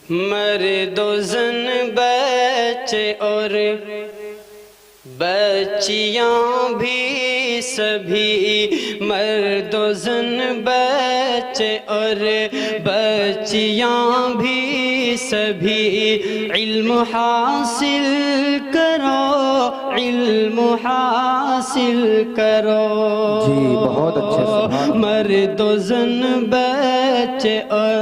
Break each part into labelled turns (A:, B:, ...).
A: मर्दो ज़न बच्चे और बच्चियाँ भी सभी, मर्दो ज़न बच्चे और बच्चियाँ भी सभी, इल्म हासिल करो, इल्म हासिल करो।
B: जी बहुत अच्छे।
A: मर्दो ज़न बच्चे और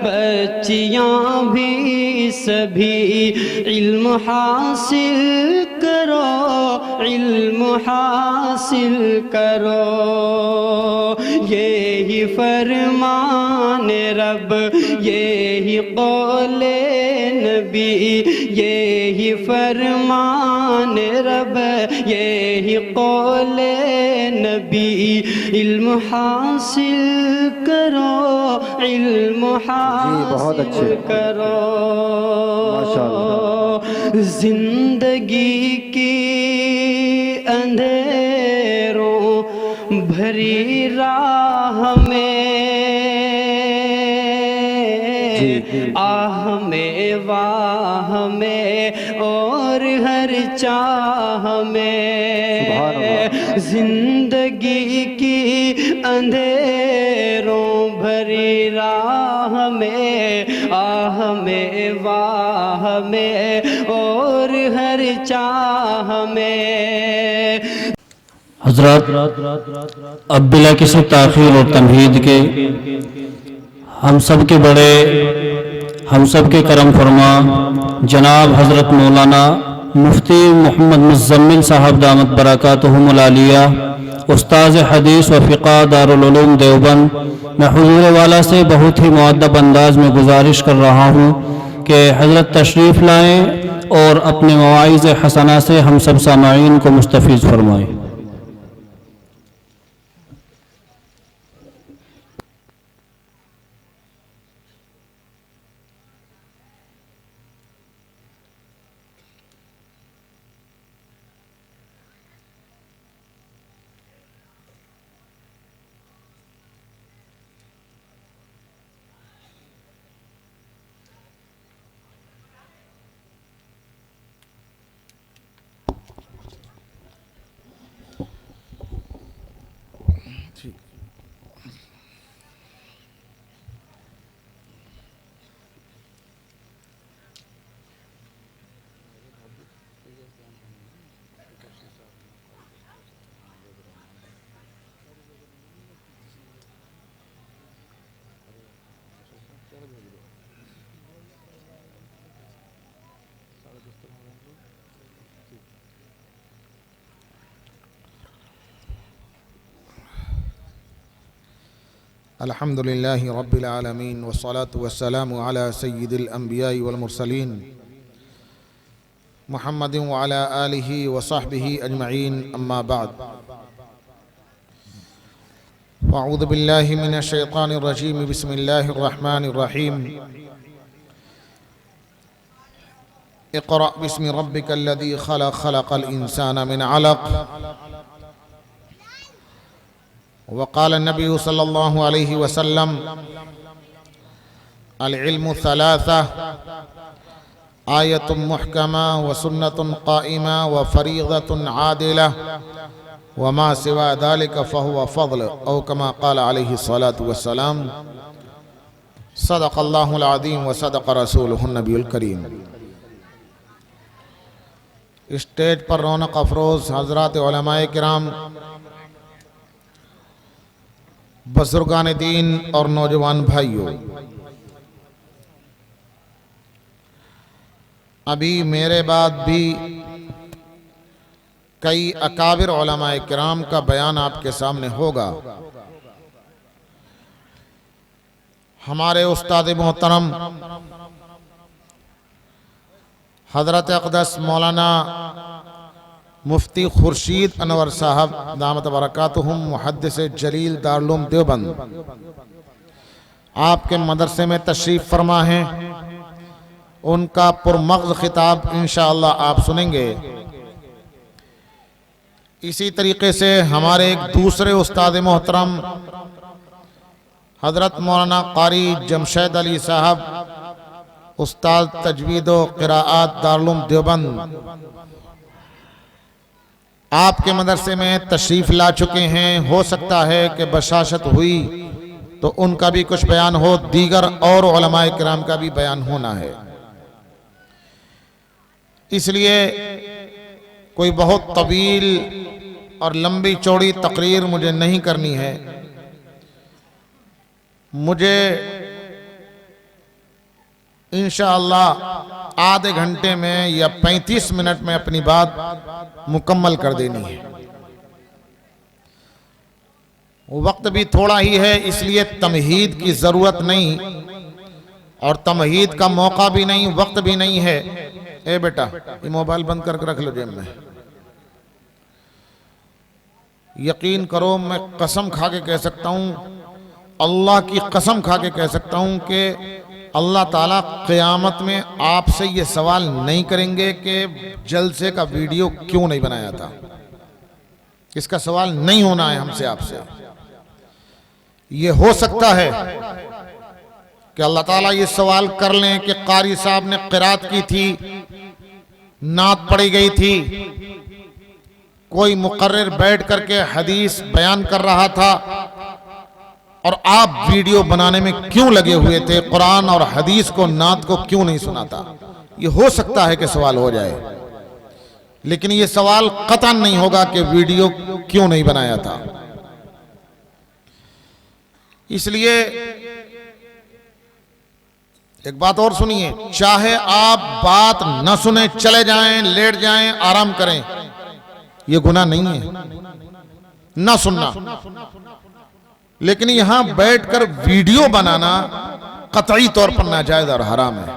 A: बच्चियाँ भी सभी, इल्म हासिल करो, इल्म हासिल करो। यही फरमान रब, यही कौले नबी, यही फरमान रब, यही कौले नबी। इल्म हासिल करो, इल्म हासिल करो। जिंदगी की अंधेरों भरी राह में, आह में वाह में और हर चाह में, जिंदगी की अंधेरों भरी राह में, आह में वाह में और हर चाह में।
C: हज़रत अब बिला किसी ताख़ीर और तमहीद के हम सब के बड़े, हम सब के करम फरमा जनाब हज़रत मौलाना मुफ्ती मोहम्मद मुज़म्मिल साहब दामत बरकातुहुमुल आलिया, उस्ताज़ हदीस व फ़िक़ह दारुल उलूम देवबंद, मैं हुज़ूर वाला से बहुत ही मुअद्दब अंदाज में गुजारिश कर रहा हूँ कि हज़रत तशरीफ़ लाएँ और अपने मवाइज़ हसना से हम सब सामाईन को मुस्तफ़ीज़ फरमाएँ।
D: अल्हम्दुलिल्लाहि रब्बिल आलमीन वस्सलातु वस्सलामु अला सय्यिदिल अंबिया'i वल मुरसलीन मुहम्मदिन व अला आलिहि व सहबिहि अजमईन, अम्मा बाद। अऊज़ु बिल्लाहि मिनश शैतानिर रजीम, बिस्मिल्लाहिर रहमानिर रहीम। इक़रा बिस्मि रब्बिकल्लज़ी खलक़, खलक़ल इंसाना मिन अलक़। वक़ाल नबी सल्लल्लाहु अलैहि वसल्लम, अल इल्मु सलासा, आयतुन मुहकमा व सुन्नतुन क़ाइमा व फ़रीज़तुन आदिला व मा सिवा ज़ालिका फ़हुव फ़ज़्ल, औ कमा क़ाल अलैहि सलातु वस्सलाम। सदक़ल्लाहुल अज़ीम व सदक़ रसूलुहुन नबियुल करीम। स्टेज पर रौनक अफरोज़ हज़रात उलमाए किराम, बुज़ुर्गान दीन और नौजवान भाइयों, अभी मेरे बाद भी कई अकाबिर उलमाए किराम का बयान आपके सामने होगा। हमारे उस्ताद मोहतरम हज़रत अक़दस मौलाना मुफ्ती खुर्शीद अनवर साहब दामत बरकातुहुम मुहद्दिस जलील दारुल उलूम देवबंद आपके मदरसे में तशरीफ़ फरमा हैं। उनका पुरमग़्ज़ खिताब इंशाअल्लाह आप सुनेंगे। इसी तरीके से हमारे एक दूसरे उस्ताद मोहतरम हज़रत मौलाना क़ारी जमशेद अली साहब उस्ताद तजवीद व क़िराअत दारुल उलूम देवबंद आपके मदरसे में तशरीफ़ ला चुके हैं। हो सकता है कि बशाशत हुई तो उनका भी कुछ बयान हो, दीगर और उलमाए किराम का भी बयान होना है। इसलिए कोई बहुत तवील और लंबी चौड़ी तकरीर मुझे नहीं करनी है। मुझे इंशाअल्लाह आधे घंटे में या 35 मिनट में अपनी बात मुकम्मल कर देनी है। वक्त भी थोड़ा ही है, इसलिए तमहीद की ज़रूरत नहीं और तमहीद का मौका भी नहीं, वक्त भी नहीं है। ए बेटा, ये मोबाइल बंद करके रख लो जेब में। यकीन करो, मैं कसम खा के कह सकता हूँ, अल्लाह की कसम खा के कह सकता हूँ कि अल्लाह ताला क़यामत में आपसे ये सवाल नहीं करेंगे कि जलसे का वीडियो क्यों नहीं बनाया था। इसका सवाल नहीं होना है हमसे आपसे। ये हो सकता है कि अल्लाह ताला ये सवाल कर लें कि कारी साहब ने क़िरात की थी, नात पढ़ी गई थी, कोई मुकर्रिर बैठ करके हदीस बयान कर रहा था और आप वीडियो बनाने में क्यों लगे हुए थे, कुरान और हदीस को, नात को क्यों नहीं सुनाता। ये हो सकता है कि सवाल हो जाए, लेकिन ये सवाल कतई नहीं होगा कि वीडियो क्यों नहीं बनाया था। इसलिए एक बात और सुनिए, चाहे आप बात न सुने, चले जाएं, लेट जाएं, आराम करें, ये गुनाह नहीं है न सुनना। लेकिन यहां बैठकर वीडियो बनाना कतई तौर पर नाजायज और हराम है।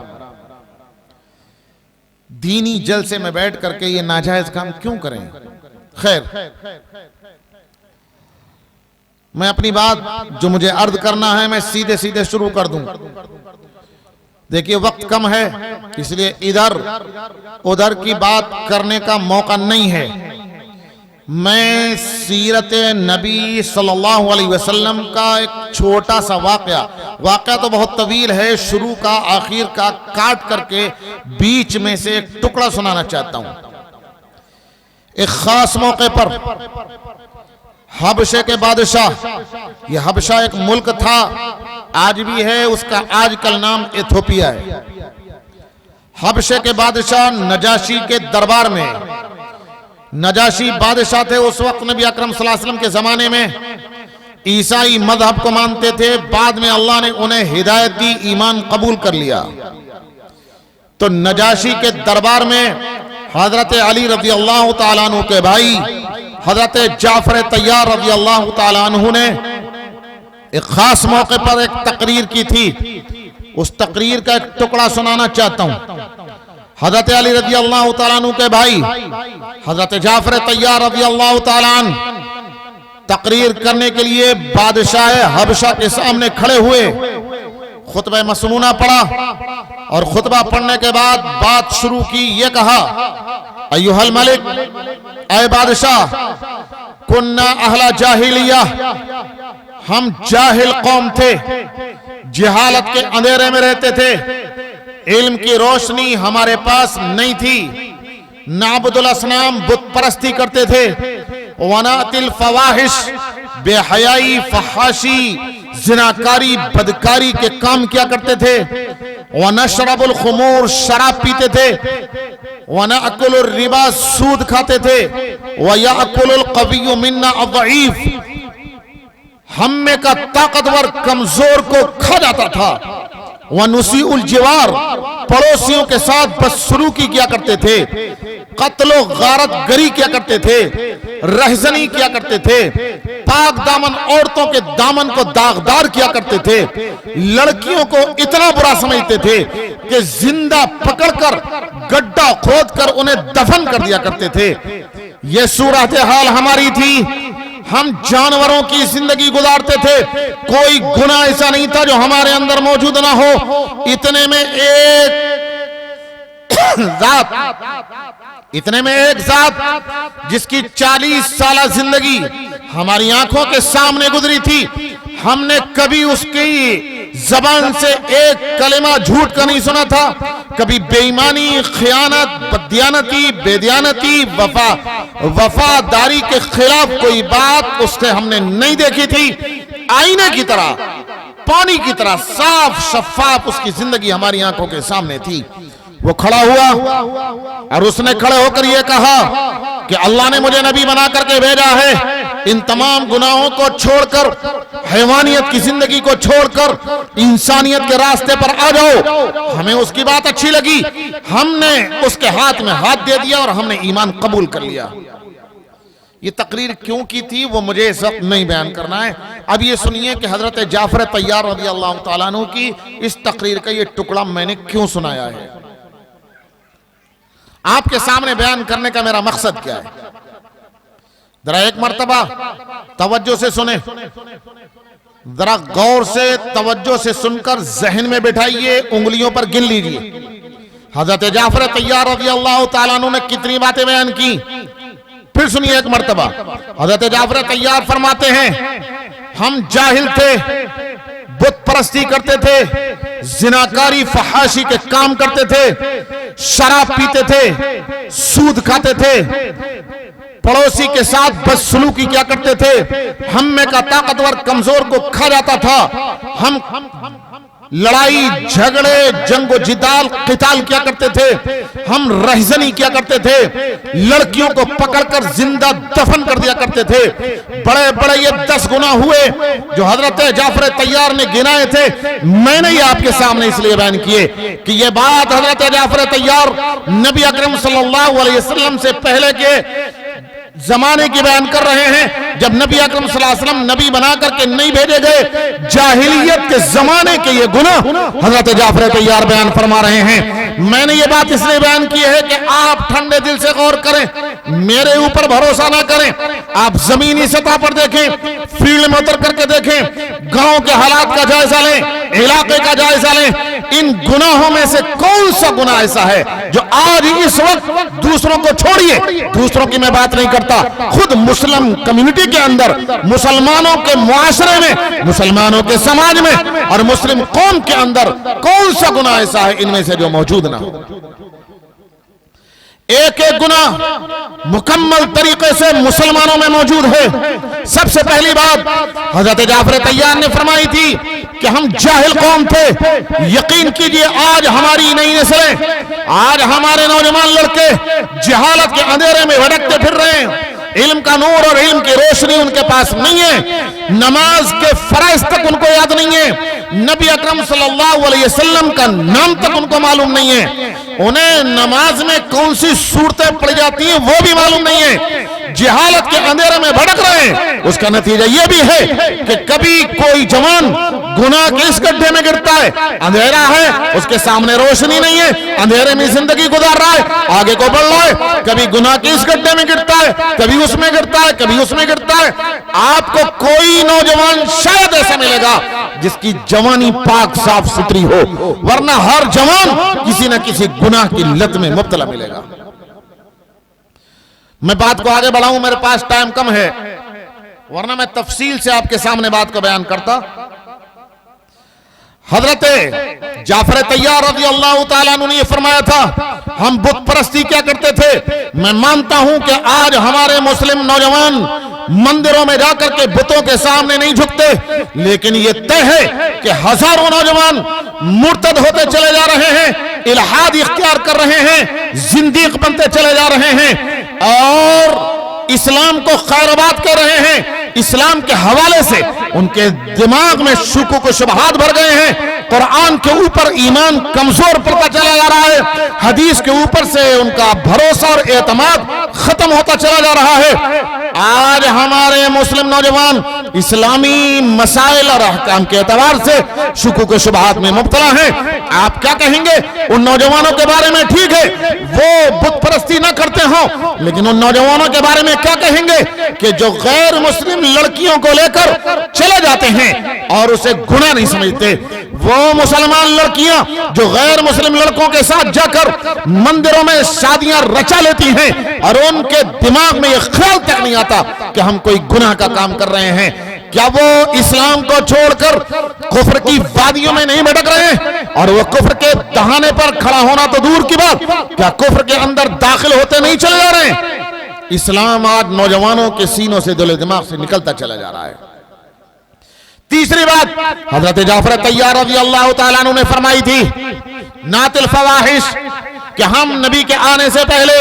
D: दीनी जलसे में बैठ करके ये नाजायज काम क्यों करें। खैर, मैं अपनी बात जो मुझे अर्ज करना है मैं सीधे सीधे शुरू कर दूं। देखिए, वक्त कम है, इसलिए इधर उधर की बात करने का मौका नहीं है। मैं सीरत नबी सल्लल्लाहु अलैहि वसल्लम का एक छोटा सा वाक़या तो बहुत तवील है, शुरू का आखिर का काट करके बीच में से एक टुकड़ा सुनाना चाहता हूं। एक खास मौके पर हबशे के बादशाह, यह हबशा एक मुल्क था, आज भी है, उसका आजकल नाम इथियोपिया है। हबशे के बादशाह नजाशी के दरबार में, नजाशी बादशाह थे उस वक्त, नबी अकरम सल्लल्लाहु अलैहि वसल्लम के जमाने में ईसाई मजहब को मानते थे। बाद में अल्लाह ने उन्हें हिदायत दी, ईमान कबूल कर लिया। तो नजाशी के दरबार में हजरत अली रज़ी अल्लाह तआला अन्हु के भाई हजरत जाफर तैयार रज़ी अल्लाह तआला अन्हु ने एक खास मौके पर एक तकरीर की थी। उस तकरीर का एक टुकड़ा सुनाना चाहता हूं। हजरत अली रज़ी अल्लाह तआला अन्हु के भाई हजरत जाफर तैयार रज़ी अल्लाह तआला अन्हु तकरीर करने के लिए बादशाह हबशा के सामने खड़े हुए, खुतबा मसनूना पढ़ा और खुतबा पढ़ने के बाद बात शुरू की। ये कहा, अय्युहल मलिक, ऐ बादशाह, कुन्ना अहला जाहिलिया, हम जाहिल कौम थे, जहालत के अंधेरे में रहते थे, इल्म की रोशनी हमारे पास नहीं थी, नाबुदुल असनाम, बुत परस्ती करते थे, वनातिल फवाहिश, बेहयाई, फहाशी, जिनाकारी, बदकारी के काम किया करते थे, वनशरबुल खुमूर, शराब पीते थे, वनअकुलुर रिबा, सूद खाते थे, वयअकुलुल कविय्यु मिन्ना अज़ईफ, हम में का ताकतवर कमजोर को खा जाता था, वनुसीउल जिवार, पड़ोसियों के साथ बदसलूकी किया करते थे, कत्लो गारत गरी किया करते थे, रहजनी किया करते थे, पाक दामन औरतों के दामन को दागदार किया करते थे, लड़कियों को इतना बुरा समझते थे कि जिंदा पकड़कर गड्ढा खोदकर उन्हें दफन कर दिया करते थे। यह सूरत हाल हमारी थी। हम जानवरों की जिंदगी गुजारते थे, कोई गुनाह ऐसा नहीं था जो हमारे अंदर मौजूद ना हो। इतने में एक जात जिसकी 40 साल जिंदगी हमारी आंखों के सामने गुजरी थी, हमने कभी उसकी जबान से एक कलिमा झूठ का नहीं सुना था, कभी बेईमानी, खयानत, बददियानती, बेदियानती, वफादारी के खिलाफ कोई बात उससे हमने नहीं देखी थी। आईने की तरह, पानी की तरह साफ शफाफ उसकी जिंदगी हमारी आंखों के सामने थी। वो खड़ा हुआ और उसने खड़े होकर यह कहा कि अल्लाह ने मुझे नबी बना करके भेजा है, इन तमाम गुनाहों को छोड़कर, हैवानियत की जिंदगी को छोड़कर इंसानियत के रास्ते पर आ जाओ। हमें उसकी बात अच्छी लगी, हमने उसके हाथ में हाथ दे दिया और हमने ईमान कबूल कर लिया। ये तकरीर क्यों की थी वो मुझे इस वक्त नहीं बयान करना है। अब ये सुनिए कि हजरत जाफर तैयार रज़ी अल्लाह तआला अन्हु की इस तकरीर का ये टुकड़ा मैंने क्यों सुनाया है, आपके सामने बयान करने का मेरा मकसद क्या है। जरा एक मर्तबा तवज्जो से सुने, जरा गौर से तवज्जो से सुनकर जहन में बिठाइए, उंगलियों पर गिन लीजिए। हजरत जाफर तैयार रज़ी अल्लाह तआला अन्हु ने कितनी बातें बयान की, फिर सुनिए एक मर्तबा। हजरत जाफर तैयार फरमाते हैं, हम जाहिल थे, बुत परस्ती करते थे, जिनाकारी फहाशी के काम करते थे, शराब पीते थे, सूद खाते थे, पड़ोसी के साथ बदसलूकी क्या करते थे, हम में का ताकतवर कमजोर को खा जाता था, हम लड़ाई झगड़े जंगो जिदाल किताल क्या करते थे, हम रहजनी क्या करते थे, लड़कियों को पकड़कर जिंदा दफन कर दिया करते थे। बड़े बड़े ये 10 गुनाह हुए जो हजरत जाफर तैयार ने गिनाए थे। मैंने ये आपके सामने इसलिए बयान किए कि ये बात हजरत जाफर तैयार नबी अकरम सल्लल्लाहु अलैहि वसल्लम से पहले के जमाने की बयान कर रहे हैं, जब नबी अकरम सल्लल्लाहु अलैहि वसल्लम नबी बना करके नहीं भेजे गए। जाहिलियत के जमाने के ये गुनाह हजरत जाफर तैयार बयान फरमा रहे हैं। मैंने ये बात इसलिए बयान की है कि आप ठंडे दिल से गौर करें, मेरे ऊपर भरोसा ना करें, आप जमीनी सतह पर देखें, फील्ड में उतर करके देखें, गांव के हालात का जायजा लें, इलाके का जायजा लें। इन गुनाहों में से कौन सा गुनाह ऐसा है जो आज इस वक्त दूसरों को छोड़िए, दूसरों की मैं बात नहीं करता, खुद मुस्लिम कम्युनिटी के अंदर, मुसलमानों के मुआशरे में, मुसलमानों के समाज में और मुस्लिम कौम के अंदर कौन सा गुनाह ऐसा है इनमें से जो मौजूद ना हो। एक एक गुनाह मुकम्मल तरीके से मुसलमानों में मौजूद है। सबसे पहली बात हजरत जाफर तैयार ने फरमाई थी कि हम जाहिल कौम थे। यकीन कीजिए आज हमारी नई नस्लें, आज हमारे नौजवान लड़के जहालत के अंधेरे में भटकते फिर रहे हैं। इल्म का नूर और इल्म की रोशनी उनके पास नहीं है, नमाज के फराइज तक उनको याद नहीं है, नबी अकरम सल्लल्लाहु अलैहि वसल्लम का नाम तक उनको मालूम नहीं है, उन्हें नमाज में कौन सी सूरतें पड़ जाती हैं वो भी मालूम नहीं है। जहालत के अंधेरे में भटक रहे हैं। उसका नतीजा यह भी है कि कभी कोई जवान गुनाह के इस गड्ढे में गिरता है, अंधेरा है, उसके सामने रोशनी नहीं है, अंधेरे में जिंदगी गुजार रहा है, आगे को बढ़ रहा है, कभी गुनाह के इस गड्ढे में गिरता है, कभी उसमें गिरता है, कभी उसमें गिरता है। आपको कोई नौजवान शायद ऐसा मिलेगा जिसकी जवानी पाक साफ सुथरी हो, वरना हर जवान किसी न किसी गुनाह की लत में मुब्तला मिलेगा। मैं बात को आगे बढ़ाऊं, मेरे पास टाइम कम है, वरना मैं तफसील से आपके सामने बात को बयान करता। हजरत जाफर तैयार रज़ी अल्लाह तआला अन्हु ने फरमाया था, हम बुत परस्ती क्या करते थे। मैं मानता हूं कि आज हमारे मुस्लिम नौजवान मंदिरों में जाकर के बुतों के सामने नहीं झुकते, लेकिन यह तय है कि हजारों नौजवान मुर्तद होते चले जा रहे हैं, इल्हाद इख्तियार कर रहे हैं, जिंदीक बनते चले जा रहे हैं और इस्लाम को खैरबाद कर रहे हैं। इस्लाम के हवाले से उनके दिमाग में शुकूक व शुबहात भर गए हैं। कुरान के ऊपर ईमान कमजोर पड़ता चला जा रहा है, हदीस के ऊपर से उनका भरोसा और एतमाद खत्म होता चला जा रहा है। आज हमारे मुस्लिम नौजवान इस्लामी मसाइल और अहकाम के एतबार से शुकूक व शुबहात में मुब्तला हैं। आप क्या कहेंगे उन नौजवानों के बारे में? ठीक है वो बुत परस्ती ना करते हो, लेकिन उन नौजवानों के बारे में क्या कहेंगे कि जो गैर मुस्लिम लड़कियों को लेकर चले जाते हैं और उसे गुनाह नहीं समझते। वो मुसलमान लड़कियां जो गैर मुस्लिम लड़कों के साथ जाकर मंदिरों में शादियां रचा लेती हैं और उनके दिमाग में यह ख्याल तक नहीं आता कि हम कोई गुनाह का काम कर रहे हैं। क्या वो इस्लाम को छोड़कर कुफ्र की वादियों में नहीं भटक रहे हैं, और वो कुफ्र के दहाने पर खड़ा होना तो दूर की बात, क्या कुफ्र के अंदर दाखिल होते नहीं चले जा रहे हैं। इस्लाम आज नौजवानों के सीनों से, दिल दिमाग से निकलता चला जा रहा है। तीसरी बात हजरत जाफर तैयार रज़ी अल्लाह तआला अन्हु ने फरमाई थी, नातिल फवाहिश, कि हम नबी के आने से पहले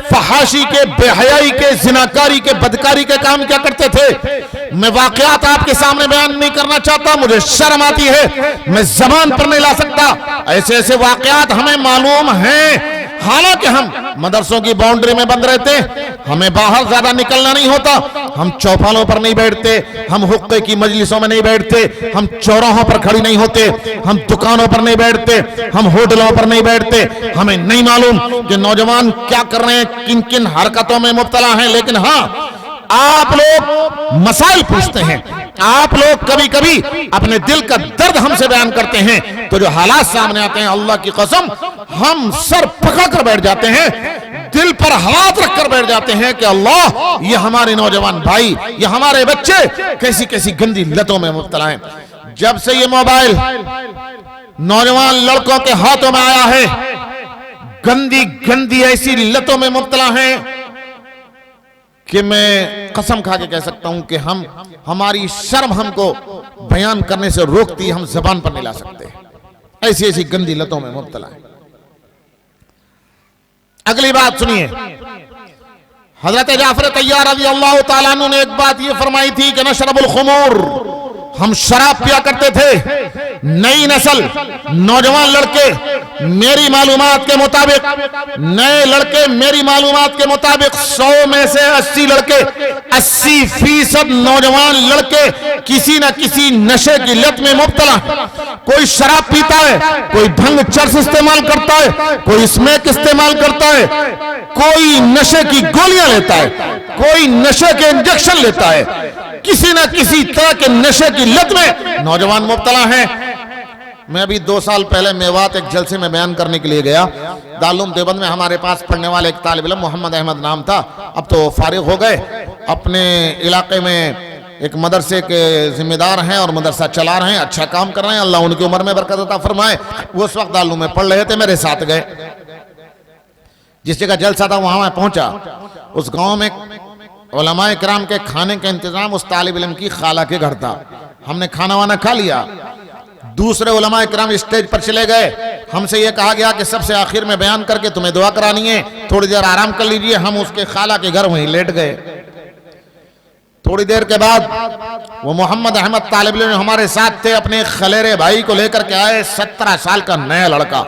D: फहाशी के, बेहयाई के, जिनाकारी के, बदकारी के काम क्या करते थे। मैं वाकयात आपके सामने बयान नहीं करना चाहता, मुझे शर्म आती है, मैं जबान पर नहीं ला सकता। ऐसे ऐसे वाकयात हमें मालूम हैं, हालांकि हम मदरसों की बाउंड्री में बंद रहते हैं, हमें बाहर ज्यादा निकलना नहीं होता, हम चौपालों पर नहीं बैठते, हम हुक्के की मजलिसों में नहीं बैठते, हम चौराहों पर खड़ी नहीं होते, हम दुकानों पर नहीं बैठते, हम होटलों पर नहीं बैठते। हमें नहीं मालूम कि नौजवान क्या कर रहे हैं, किन किन हरकतों में मुब्तला हैं, लेकिन हाँ, आप लोग मसाइल पूछते हैं, आप लोग कभी कभी अपने दिल का दर्द हमसे बयान करते हैं, तो जो हालात सामने आते हैं, अल्लाह की कसम हम सर पकड़ कर बैठ जाते हैं, दिल पर हाथ रखकर बैठ जाते हैं कि अल्लाह, ये हमारे नौजवान भाई, ये हमारे बच्चे कैसी कैसी गंदी लतों में मुब्तला हैं। जब से ये मोबाइल नौजवान लड़कों के हाथों में आया है, गंदी गंदी ऐसी लतों में मुब्तला हैं कि मैं कसम खा के कह सकता हूं कि हमारी शर्म हमको बयान करने से रोकती, हम जबान पर नहीं ला सकते, ऐसी ऐसी गंदी लतों में मुब्तला है। अगली बात सुनिए, हजरत जाफर तैयार रज़ी अल्लाह तआला अन्हु ने एक बात ये फरमाई थी कि नशरबुल खुमूर, हम शराब पिया करते थे। नई नस्ल, नौजवान लड़के मेरी मालूमात के मुताबिक, नए लड़के मेरी मालूमात के मुताबिक 100 में से 80 लड़के, 80% नौजवान लड़के किसी न किसी नशे की लत में मुब्तला। कोई शराब पीता है, कोई भंग चर्स इस्तेमाल करता है, कोई स्मैक इस्तेमाल करता है, कोई नशे की गोलियां लेता है, कोई नशे के इंजेक्शन लेता है, किसी न किसी तरह के नशे की लत में नौजवान मुब्तला हैं। मैं अभी 2 साल पहले मेवात एक जलसे में बयान करने के लिए गया। दारुल देवबंद में हमारे पास पढ़ने वाले एक तालिब इल्म मोहम्मद अहमद नाम था, अब तो फारिग हो गए, अपने इलाके में एक मदरसे के जिम्मेदार हैं और मदरसा चला रहे हैं, अच्छा काम कर रहे हैं, अल्लाह उनकी उम्र में बरकत अता फरमाए। वो उस वक्त दारुल में पढ़ रहे थे, मेरे साथ गए, जिस जगह जलसा था वहां मैं पहुंचा। उस गांव में उलमाए किराम के खाने का इंतजाम उस तालिब इल्म की खाला के घर था। हमने खाना वाना खा लिया, दूसरे उलमाए किराम स्टेज पर चले गए। हमसे यह कहा गया कि सबसे आखिर में बयान करके तुम्हें दुआ करानी है, थोड़ी देर आराम कर लीजिए। हम उसके खाला के घर वहीं लेट गए। थोड़ी देर के बाद वो मोहम्मद अहमद तालिब इल्म हमारे साथ थे, अपने खलेरे भाई को लेकर के आए, 17 साल का नया लड़का।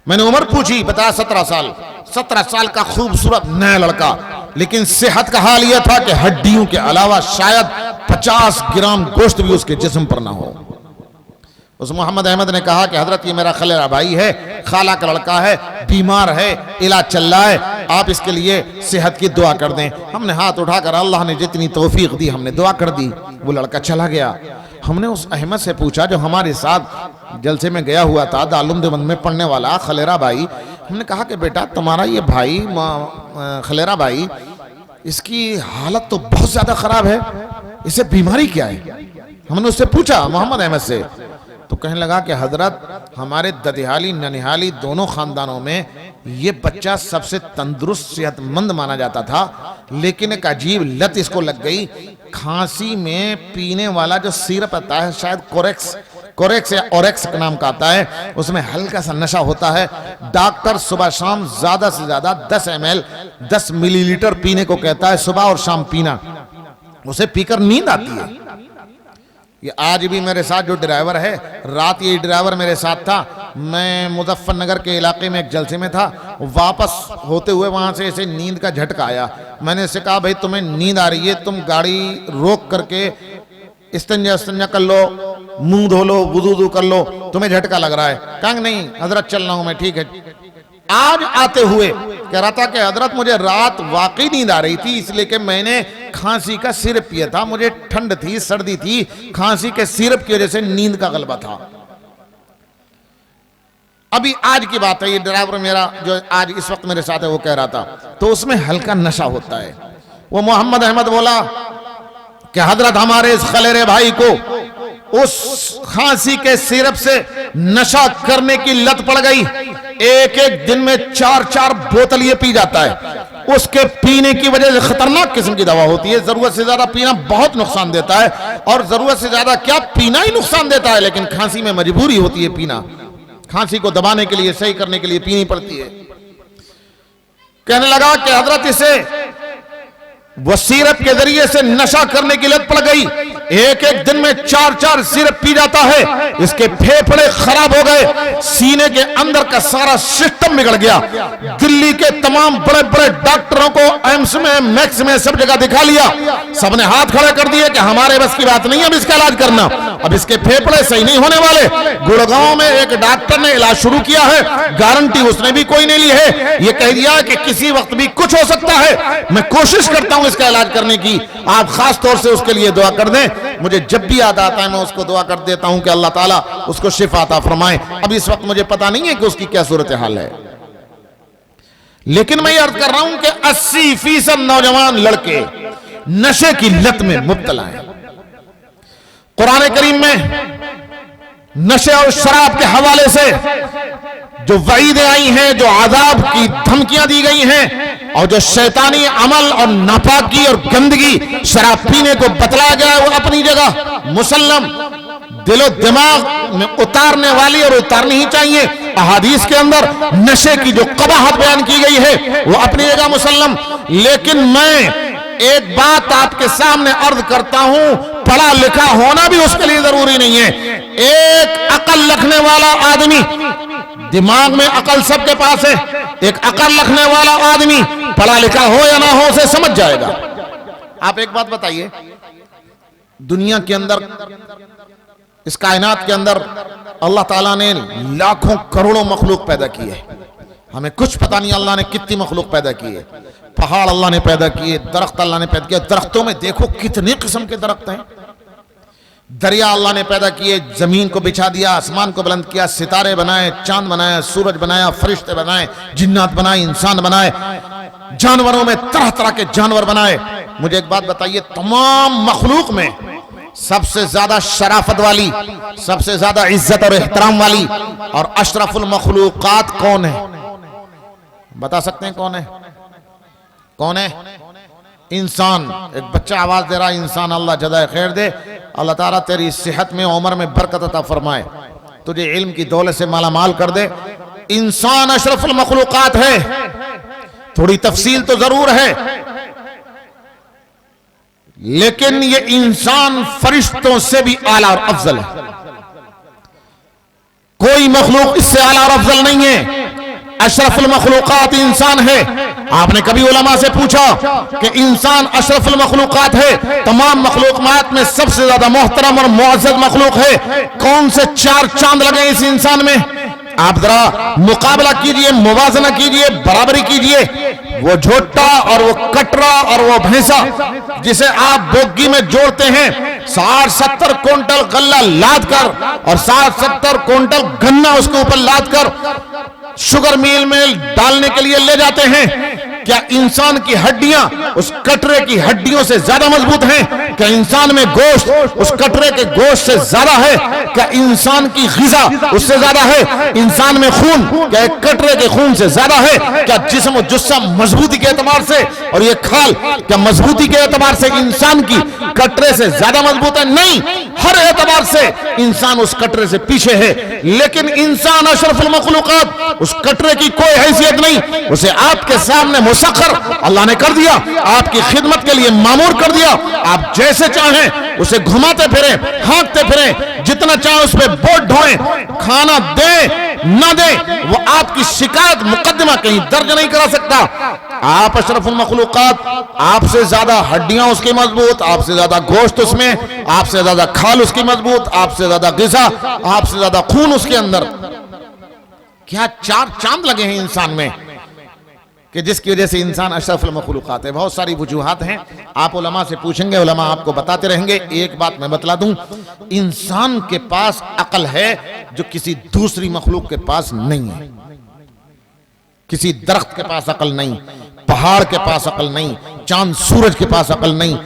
D: मैंने उम्र पूछी, बताया 17 साल। 17 साल का खूबसूरत नया लड़का, लेकिन सेहत का हाल यह था कि हड्डियों के अलावा शायद 50 ग्राम गोश्त भी उसके जिस्म पर ना हो। उस मोहम्मद अहमद ने कहा कि हजरत ये मेरा खलेरा भाई है, खाला का लड़का है, बीमार है, इलाज चल रहा है, आप इसके लिए सेहत की दुआ कर दें। हमने हाथ उठाकर अल्लाह ने जितनी तौफीक दी हमने दुआ कर दी। वो लड़का चला गया। हमने उस अहमद से पूछा जो हमारे साथ जलसे में गया हुआ था, दारुल देवबंद में पढ़ने वाला खलेरा भाई, हमने कहा कि बेटा तुम्हारा ये भाई खलेरा भाई, इसकी हालत तो बहुत ज्यादा खराब है, इसे बीमारी क्या है? हमने उससे पूछा मोहम्मद अहमद से, तो कहने लगा कि हजरत हमारे ददिहाली ननिहाली दोनों खानदानों में ये बच्चा सबसे तंदुरुस्त सेहतमंद माना जाता था, लेकिन एक अजीब लत इसको लग गई। खांसी में पीने वाला जो सिरप आता है, शायद कोरेक्स या ओरेक्स का नाम का आता है, उसमें हल्का सा नशा होता है। डॉक्टर सुबह शाम ज्यादा से ज्यादा 10 ml 10 मिलीलीटर पीने को कहता है, सुबह और शाम पीना। उसे पीकर नींद आती है। ये आज भी मेरे साथ जो ड्राइवर है, रात ये ड्राइवर मेरे साथ था, मैं मुजफ्फरनगर के इलाके में एक जलसे में था, वापस होते हुए वहां से ऐसे नींद का झटका आया। मैंने इससे कहा भाई तुम्हें नींद आ रही है, तुम गाड़ी रोक करके इस्तिंजा कर लो, मुंह धो लो, वुजू कर लो, तुम्हें झटका लग रहा है। कहा नहीं हजरत चल रहा हूं मैं, ठीक है। आज आते हुए कह रहा था कि हजरत मुझे रात वाकई नींद आ रही थी, इसलिए कि मैंने खांसी का सिरप पिया था, मुझे ठंड थी, सर्दी थी, खांसी के सिरप की वजह से नींद का गलबा था। अभी आज की बात है, ये ड्राइवर मेरा जो आज इस वक्त मेरे साथ है वो कह रहा था, तो उसमें हल्का नशा होता है। वो मोहम्मद अहमद बोला कि हजरत हमारे इस खलेरे भाई को उस खांसी के सिरप से नशा करने की लत पड़ गई। एक एक दिन में 4-4 बोतल ये पी जाता है। उसके पीने की वजह से खतरनाक किस्म की दवा होती है। जरूरत से ज्यादा पीना बहुत नुकसान देता है, और जरूरत से ज्यादा क्या पीना ही नुकसान देता है, लेकिन खांसी में मजबूरी होती है पीना। खांसी को दबाने के लिए, सही करने के लिए पीनी पड़ती है। कहने लगा कि हजरत इसे वो सिरप के जरिए से नशा करने की लत पड़ गई। एक एक दिन में 4-4 सिरप पी जाता है। इसके फेफड़े खराब हो गए, सीने के अंदर का सारा सिस्टम बिगड़ गया। दिल्ली के तमाम बड़े बड़े डॉक्टरों को एम्स में, मैक्स में, सब जगह दिखा लिया। सबने हाथ खड़े कर दिए कि हमारे बस की बात नहीं है अब इसका इलाज करना, अब इसके फेफड़े सही नहीं होने वाले। गुड़गांव में एक डॉक्टर ने इलाज शुरू किया है, गारंटी उसने भी कोई नहीं ली है। ये कह दिया कि किसी वक्त भी कुछ हो सकता है। मैं कोशिश करता हूं इसका इलाज करने की, आप खास तौर से उसके लिए दुआ कर दें। मुझे जब भी याद आता है मैं उसको दुआ कर देता हूं कि अल्लाह ताला उसको शिफा अता फरमाए। अब इस वक्त मुझे पता नहीं है कि उसकी क्या सूरत हाल है, लेकिन मैं ये अर्ज कर रहा हूं कि 80% नौजवान लड़के नशे की लत में मुब्तला हैं। कुरान करीम में नशे और शराब के हवाले से जो वईदें आई हैं, जो आजाब की धमकियां दी गई हैं, और जो शैतानी अमल और नापाकी और गंदगी शराब पीने को बतलाया गया है, वो अपनी जगह मुसल्लम, दिलो दिमाग में उतारने वाली और उतारनी ही चाहिए। अहादीस के अंदर नशे की जो कबाहत बयान की गई है वो अपनी जगह मुसल्लम। लेकिन मैं एक बात आपके सामने अर्ज करता हूं, पढ़ा लिखा होना भी उसके लिए जरूरी नहीं है। एक अकल रखने वाला आदमी, दिमाग में अकल सबके पास है, एक अकल रखने वाला आदमी पढ़ा लिखा हो या ना हो उसे समझ जाएगा। आप एक बात बताइए, दुनिया के अंदर, इस कायनात के अंदर अल्लाह ताला ने लाखों करोड़ों मखलूक पैदा की है। हमें कुछ पता नहीं अल्लाह ने कितनी मखलूक पैदा की है। पहाड़ अल्लाह ने पैदा किए, दरख्त अल्लाह ने पैदा किया। दरख्तों में देखो कितने किस्म के दरख्त हैं। दरिया अल्लाह ने पैदा किए, जमीन को बिछा दिया, आसमान को बुलंद किया, सितारे बनाए, चांद बनाया, सूरज बनाया, फरिश्ते बनाए, जिन्नात बनाए, इंसान बनाए, जानवरों में तरह तरह के जानवर बनाए। मुझे एक बात बताइए, तमाम मखलूक में सबसे ज्यादा शराफत वाली, सबसे ज्यादा इज्जत और एहतराम वाली और अशरफुल मखलूकात कौन है? बता सकते हैं कौन है? कौन है? इंसान। एक बच्चा आवाज दे रहा है, इंसान। अल्लाह जज़ाए खैर दे, अल्लाह ताला तेरी सेहत में, उम्र में बरकत अता फरमाए, तुझे इल्म की दौलत से माला माल कर दे। इंसान अशरफुल मखलूकात है। थोड़ी तफसील तो जरूर है, लेकिन ये इंसान फरिश्तों से भी आला और अफजल है। कोई मखलूक इससे आला और अफजल नहीं है। अशरफुल मखलूकात इंसान है। आपने कभी उलमा से पूछा कि इंसान अशरफुल मखलूकात है, तमाम मखलूकात में सबसे ज्यादा मोहतरम और मुअज़्ज़ज़ मखलूक है, कौन से 4 चांद लगे इस इंसान में? आप जरा मुकाबला कीजिए, मुवाजना कीजिए, बराबरी कीजिए। वो झोटा और वो कटरा और वो भैंसा जिसे आप बोगी में जोड़ते हैं, 60-70 क्विंटल गल्ला लाद कर और 60-70 क्विंटल गन्ना उसके ऊपर लाद कर शुगर मिल में डालने के लिए ले जाते हैं। क्या इंसान की हड्डियां उस कटरे की हड्डियों से ज्यादा मजबूत हैं? क्या इंसान में गोश्त उस कटरे के गोश्त से ज्यादा है? क्या इंसान की ग़िज़ा उससे ज्यादा है? इंसान में खून क्या एक कटरे के खून से ज्यादा है? क्या जिस्म और जुस्सा मजबूती के एतबार से और ये खाल क्या मजबूती के एतबार से इंसान की कटरे से ज्यादा मजबूत है? नहीं, हर एतबार से इंसान उस कटरे से पीछे है। लेकिन इंसान अशरफुल मखलूकात, उस कटरे की कोई हैसियत नहीं। उसे आपके सामने मुसख्खर अल्लाह ने कर दिया, आपकी खिदमत के लिए मामूर कर दिया। आप जैसे चाहें उसे घुमाते फिरें, हाँकते फिरें, जितना चाहे उस पर बोझ ढोएं, खाना दें न दें, वो आपकी शिकायत मुकदमा कहीं दर्ज नहीं करा सकता। आप अशरफुल मखलूकात, आपसे ज्यादा हड्डियां उसकी मजबूत, आपसे ज्यादा गोश्त उसमें, आपसे ज्यादा खाल उसकी मजबूत, आपसे ज्यादा ग़िज़ा, आपसे ज्यादा खून उसके अंदर। क्या 4 चांद लगे हैं इंसान में कि जिसकी वजह से इंसान अशरफुल मखलूकात है। बहुत सारी वजूहात हैं, आप उलमा से पूछेंगे, उलमा आपको बताते रहेंगे। एक बात मैं बतला दूं, इंसान के पास अकल है जो किसी दूसरी मखलूक के पास नहीं है। किसी दरख्त के पास अकल नहीं, पहाड़ के पास अकल नहीं, चांद सूरज के पास अकल नहीं।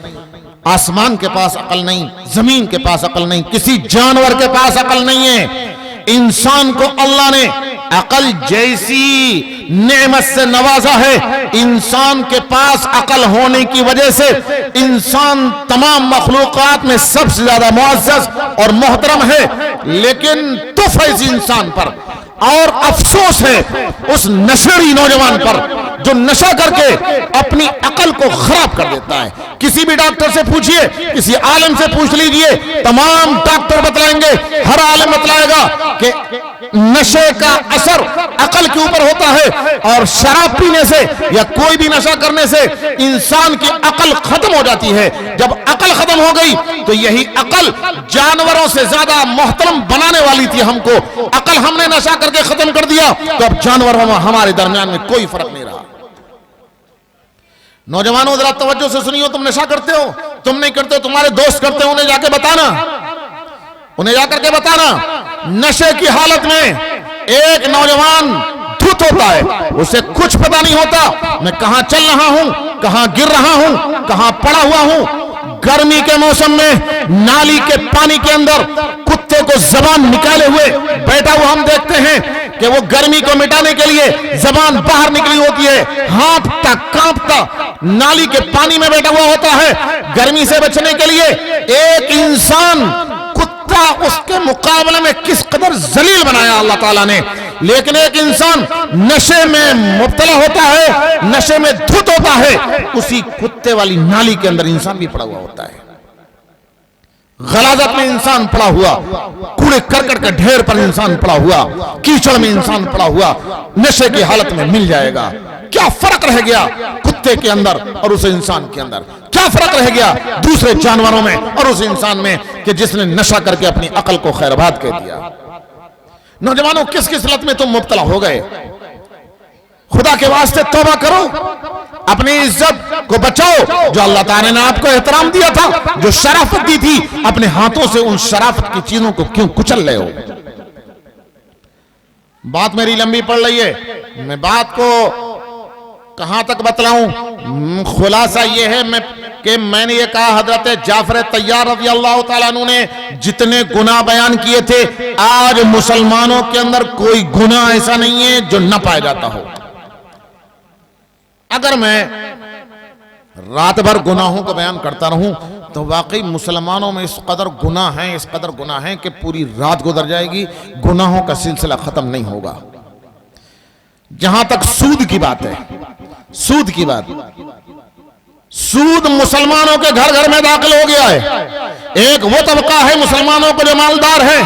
D: आसमान के पास अकल नहीं, जमीन के पास अकल नहीं, किसी जानवर के पास अकल नहीं है। इंसान को अल्लाह ने अकल जैसी नेमत से नवाजा है। इंसान के पास अकल होने की वजह से इंसान तमाम मखलूकात में सबसे ज्यादा मुअज़्ज़ज़ और मोहतरम है। लेकिन तुफ है इस इंसान पर और अफसोस है उस नशेड़ी नौजवान पर जो नशा करके अपनी अकल को खराब कर देता है। किसी भी डॉक्टर से पूछिए, किसी आलिम से पूछ लीजिए, तमाम डॉक्टर बतलाएंगे, हर आलिम बतलाएगा कि नशे का असर अकल के ऊपर होता है और शराब पीने से या कोई भी नशा करने से इंसान की अकल खत्म हो जाती है। जब अकल खत्म हो गई तो यही अकल जानवरों से ज्यादा मोहतरम बनाने वाली थी हमको। अकल हमने नशा करके खत्म कर दिया तो अब जानवरों में हमारे दरमियान में कोई फर्क नहीं रहा। नौजवानों जरा तवज्जो से सुनियो, तुम नशा करते हो, तुम नहीं करते हो, तुम्हारे दोस्त करते हो, उन्हें जाके बताना, उन्हें जाकर के बताना। नशे की हालत में एक नौजवान धुत होता है, उसे कुछ पता नहीं होता मैं कहां चल रहा हूं, कहां गिर रहा हूं, कहां पड़ा हुआ हूं। गर्मी के मौसम में नाली के पानी के अंदर कुत्ते को जबान निकाले हुए बैठा हुआ हम देखते हैं कि वो गर्मी को मिटाने के लिए जबान बाहर निकली होती है, हाँफता कांपता नाली के पानी में बैठा हुआ होता है। गर्मी से बचने के लिए एक इंसान कुत्ता उसके मुकाबले में किस कदर जलील बनाया अल्लाह ताला ने। लेकिन एक इंसान नशे में मुब्तला होता है, नशे में धुत होता है, उसी कुत्ते वाली नाली के अंदर इंसान भी पड़ा हुआ होता है। गलाजत में इंसान पड़ा हुआ, कूड़े करकट के ढेर पर इंसान पड़ा हुआ, कीचड़ में इंसान पड़ा हुआ नशे की हालत में मिल जाएगा। क्या फर्क रह गया कुत्ते के अंदर और उस इंसान के अंदर? क्या फर्क रह गया दूसरे जानवरों में और उस इंसान में कि जिसने नशा करके अपनी अकल को खैरबाद कह दिया? नौजवानों, किस किस लत में तुम मुब्तला हो गए? खुदा के वास्ते तौबा करो, अपनी इज्जत को बचाओ। जो अल्लाह ताला ने आपको एहतराम दिया था, जो शराफत दी थी, अपने हाथों से उन शराफत की चीजों को क्यों कुचल रहे हो? बात मेरी लंबी पड़ रही है, मैं बात को कहां तक बतलाऊं? खुलासा यह है कि मैंने ये कहा हजरत जाफर तैयार रज़ी अल्लाह ताला अन्हु ने जितने गुनाह बयान किए थे, आज मुसलमानों के अंदर कोई गुनाह ऐसा नहीं है जो न पाया जाता हो। अगर मैं रात भर गुनाहों को बयान करता रहूं तो वाकई मुसलमानों में इस कदर गुनाह है, इस कदर गुनाह है कि पूरी रात गुजर जाएगी, गुनाहों का सिलसिला खत्म नहीं होगा। जहां तक सूद की बात है, सूद की बात, सूद मुसलमानों के घर घर में दाखिल हो गया है। एक वो तबका है मुसलमानों को जो मालदार है,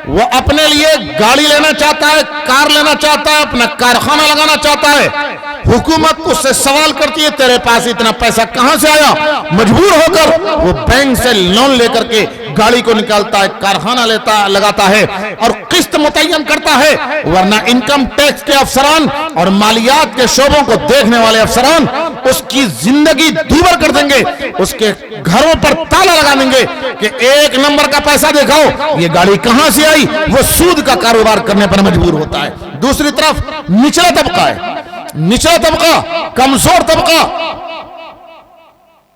D: वो अपने लिए गाड़ी लेना चाहता है, कार लेना चाहता है, अपना कारखाना लगाना चाहता है। हुकूमत उससे सवाल करती है तेरे पास इतना पैसा कहां से आया? मजबूर होकर वो बैंक से लोन लेकर के गाड़ी को निकालता है, कारखाना लगाता है और किस्त मुतय्यन करता है, वरना इनकम टैक्स के अफसरान और मालियात के शोबों को देखने वाले अफसरान उसकी जिंदगी दूभर कर देंगे, उसके घरों पर ताला लगा देंगे कि एक नंबर का पैसा दिखाओ, ये गाड़ी कहां से आई? वो सूद का कारोबार करने पर मजबूर होता है। दूसरी तरफ निचला तबका है, निचला तबका, कमजोर तबका,